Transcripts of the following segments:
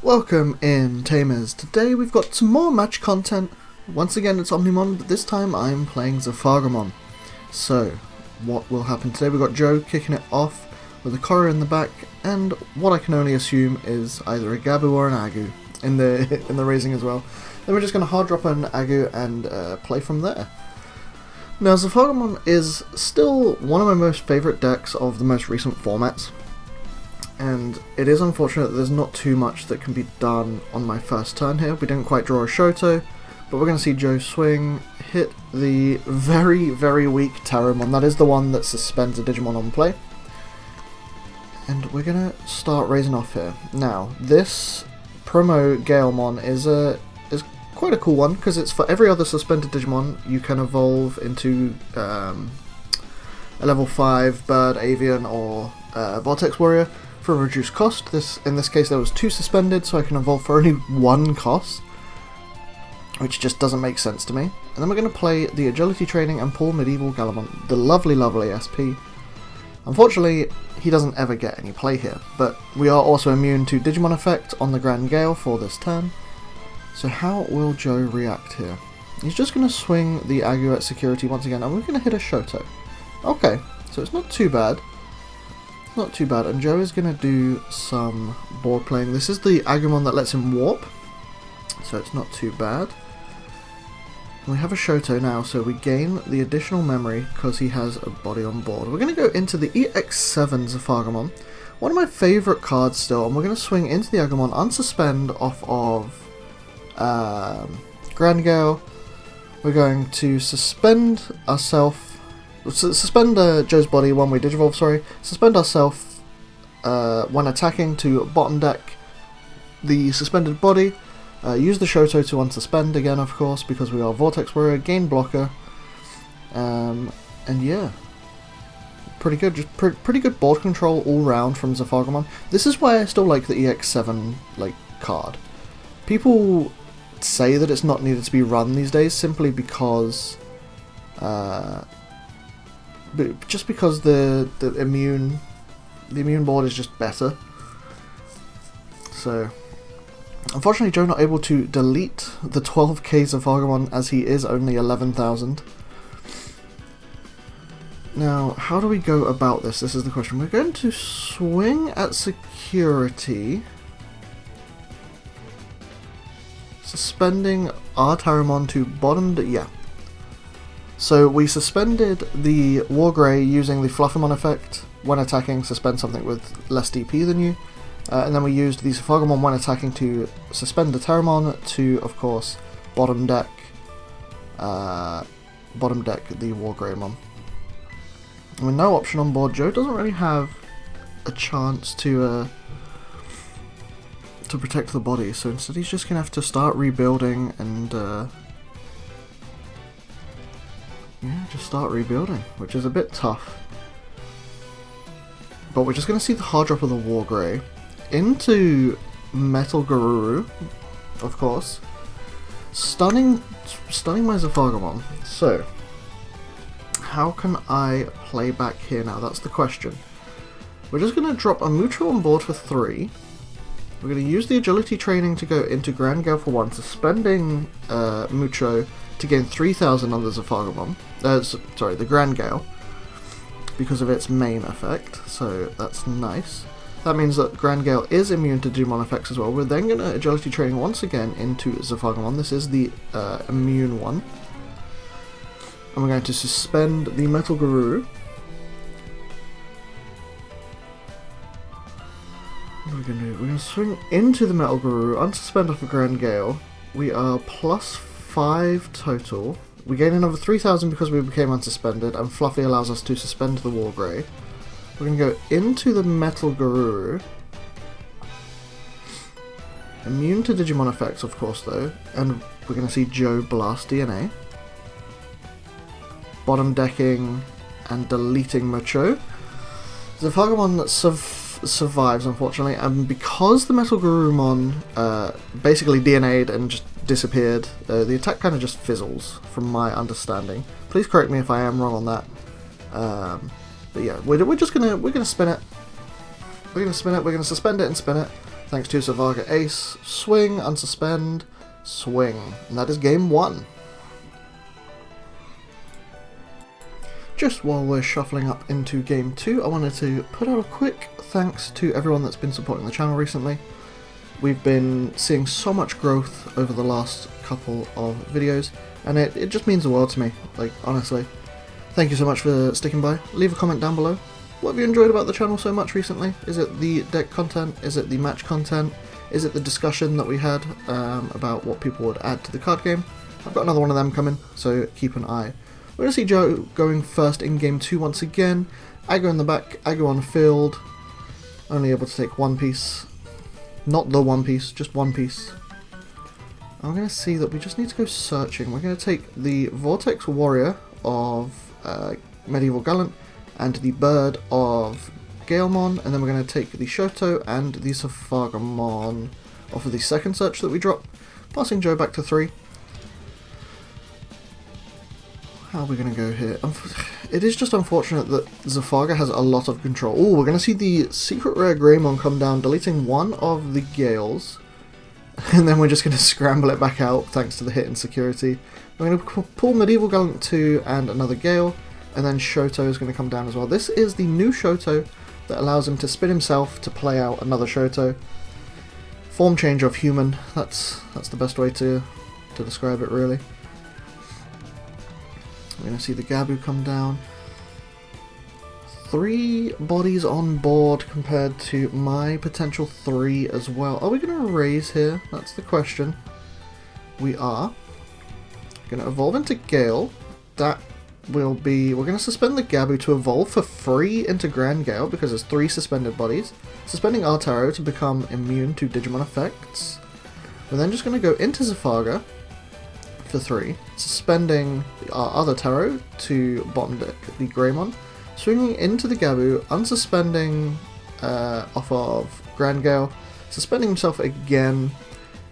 Welcome in, Tamers. Today we've got some more match content. Once again it's Omnimon, but this time I'm playing Zephagamon. So, what will happen today? We've got Joe kicking it off with a Korra in the back, and what I can only assume is either a Gabu or an Agu in the raising as well. Then we're just going to hard drop an Agu and play from there. Now, Zephagamon is still one of my most favourite decks of the most recent formats. And it is unfortunate that there's not too much that can be done on my first turn here. We didn't quite draw a Shoto, but we're going to see Joe swing, hit the very, very weak Terramon. That is the one that suspends a Digimon on play. And we're going to start raising off here. Now, this promo Galemon is quite a cool one, because it's for every other suspended Digimon you can evolve into a level 5 Bird, Avian, or Vortex Warrior for a reduced cost. In this case there was 2 suspended, so I can evolve for only 1 cost, which just doesn't make sense to me. And then we're going to play the Agility Training and pull Medieval Galemon, the lovely SP. Unfortunately, he doesn't ever get any play here, but we are also immune to Digimon Effect on the Grand Gale for this turn. So how will Joe react here? He's just going to swing the Agu at security once again, and we're going to hit a Shoto. Okay, so it's not too bad. Not too bad, and Joe is going to do some board playing. This is the Agumon that lets him warp, so it's not too bad. We have a Shoto now, so we gain the additional memory because he has a body on board. We're going to go into the EX7 Zephagamon, one of my favourite cards still, and we're going to swing into the Agumon, unsuspend off of Grand Gale. We're going to suspend ourselves. Suspend Joe's body when we Digivolve, sorry. Suspend ourselves when attacking to bottom deck the suspended body. Use the Shoto to unsuspend again, of course, because we are Vortex Warrior, gain blocker. And yeah. Pretty good, just pretty good board control all round from Zephagamon. This is why I still like the EX7 card. People say that it's not needed to be run these days simply because just because the immune board is just better. So unfortunately Joe not able to delete the 12k Zephagamon as he is only 11,000. Now how do we go about this? This is the question. We're going to swing at security, suspending our Terramon to bottom yeah. So we suspended the Wargrey using the Fluffamon effect. When attacking, suspend something with less DP than you. And then we used the Zephagamon when attacking to suspend the Terramon to, of course, bottom deck the Wargreymon. And with no option on board, Joe doesn't really have a chance to protect the body. So instead he's just going to have to start rebuilding and yeah, just start rebuilding, which is a bit tough. But we're just going to see the hard drop of the Wargrey into Metal Garuru, of course, stunning my Zephagamon. So, how can I play back here now? That's the question. We're just going to drop a Mucho on board for 3. We're going to use the Agility Training to go into Grand Gale for 1, suspending Mucho to gain 3,000 on the Zephagamon. Sorry, the Grand Gale, because of its main effect, so that's nice. That means that Grand Gale is immune to Digimon effects as well. We're then going to Agility Training once again into Zephagamon. This is the immune one. And we're going to suspend the Metal Garuru. What are we going to do? We're going to swing into the Metal Garuru, unsuspend off a Grand Gale. We are plus 5 total. We gain another 3,000 because we became unsuspended, and Fluffy allows us to suspend the Wargrey. We're going to go into the Metal Garuru. Immune to Digimon effects, of course, though, and we're going to see Joe blast DNA. Bottom decking and deleting Mucho. Zephagamon survives, unfortunately, and because the Metal Garurumon basically DNA'd and just disappeared, the attack kind of just fizzles, from my understanding. Please correct me if I am wrong on that. But yeah, we're gonna spin it. We're gonna spin it. We're gonna suspend it and spin it. thanks to Zephaga Ace, swing, unsuspend, swing. And that is game 1. Just while we're shuffling up into game 2, I wanted to put out a quick thanks to everyone that's been supporting the channel recently. We've been seeing so much growth over the last couple of videos, and it just means the world to me, like, honestly. Thank you so much for sticking by. Leave a comment down below. What have you enjoyed about the channel so much recently? Is it the deck content? Is it the match content? Is it the discussion that we had about what people would add to the card game? I've got another one of them coming, so keep an eye. We're going to see Joe going first in game 2 once again. Aggro in the back, aggro on the field. Only able to take one piece. Not the one piece, just one piece. I'm going to see that we just need to go searching. We're going to take the Vortex Warrior of Medieval Gallant and the Bird of Galemon, and then we're going to take the Shoto and the Zephagamon off of the second search that we dropped, passing Joe back to 3. How are we going to go here? It is just unfortunate that Zephaga has a lot of control. Oh, we're going to see the secret rare Greymon come down, deleting one of the Gales. And then we're just going to scramble it back out, thanks to the hit and security. We're going to pull Medieval Gallant 2 and another Gale, and then Shoto is going to come down as well. This is the new Shoto that allows him to spin himself to play out another Shoto. Form change of human, that's the best way to describe it, really. We're going to see the Gabu come down. 3 bodies on board compared to my potential 3 as well. Are we going to raise here? That's the question. We are. Going to evolve into Gale. That will be... We're going to suspend the Gabu to evolve for free into Grand Gale because there's 3 suspended bodies. Suspending our Taro to become immune to Digimon effects. We're then just going to go into Zephaga for 3, suspending our other Taro to bottom deck the Greymon, swinging into the Gabu, unsuspending off of Grand Gale, suspending himself again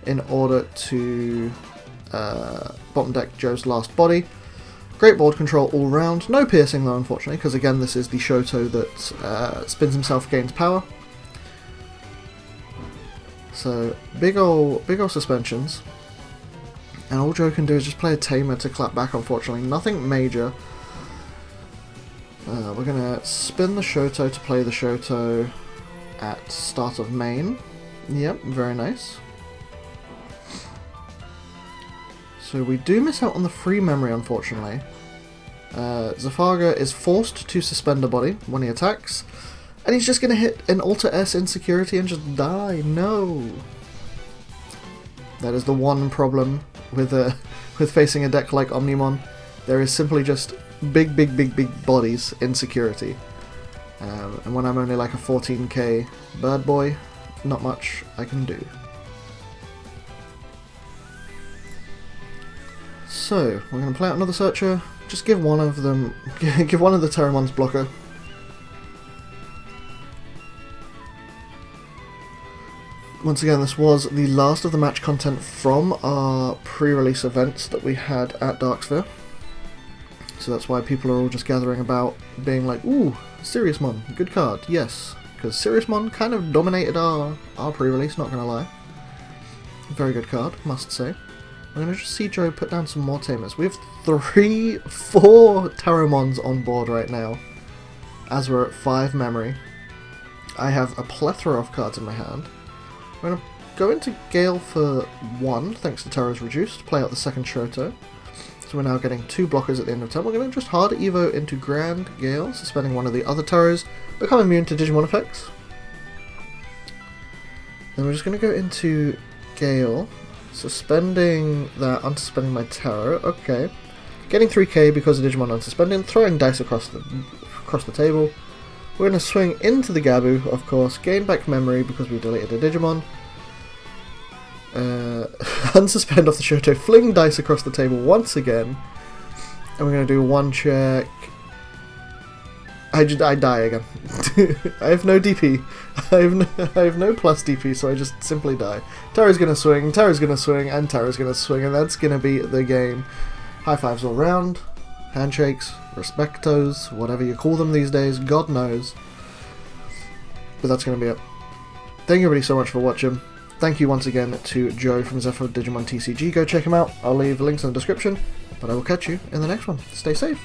in order to bottom deck Joe's last body. Great board control all round, no piercing though unfortunately, because again this is the Shoto that spins himself, gains power. So big ol' suspensions. And all Joe can do is just play a Tamer to clap back, unfortunately. Nothing major. We're going to spin the Shoto to play the Shoto at start of main. Yep, very nice. So we do miss out on the free memory, unfortunately. Zephaga is forced to suspend a body when he attacks. And he's just going to hit an Alter S insecurity and just die. No! That is the one problem with facing a deck like Omnimon. There is simply just big bodies in security. And when I'm only like a 14k bird boy, not much I can do. So, we're going to play out another searcher. Just give one of them, give one of the Terramons blocker. Once again, this was the last of the match content from our pre-release events that we had at Darksphere. So that's why people are all just gathering about, being like, ooh, Seriousmon, good card, yes. Because Seriousmon kind of dominated our pre-release, not gonna lie. Very good card, must say. We're gonna just see Joe put down some more Tamers. We have 4 Terramons on board right now, as we're at 5 memory. I have a plethora of cards in my hand. We're going to go into Gale for 1, thanks to Taro's reduced, play out the second Shoto. So we're now getting 2 blockers at the end of turn. We're going to just hard Evo into Grand Gale, suspending one of the other Taros, become immune to Digimon effects. Then we're just going to go into Gale, suspending that, unsuspending my Taro, okay. Getting 3k because of Digimon unsuspending, throwing dice across the table. We're going to swing into the Gabu, of course, gain back memory because we deleted a Digimon. Unsuspend off the Shoto, fling dice across the table once again. And we're going to do 1 check. I die again. I have no DP. I have no plus DP, so I just simply die. Taro's going to swing, and Taro's going to swing, and that's going to be the game. High fives all round. Handshakes, respectos, whatever you call them these days, God knows. But that's going to be it. Thank you everybody so much for watching. Thank you once again to Joe from Digimon TCG. Go check him out. I'll leave links in the description. But I will catch you in the next one. Stay safe.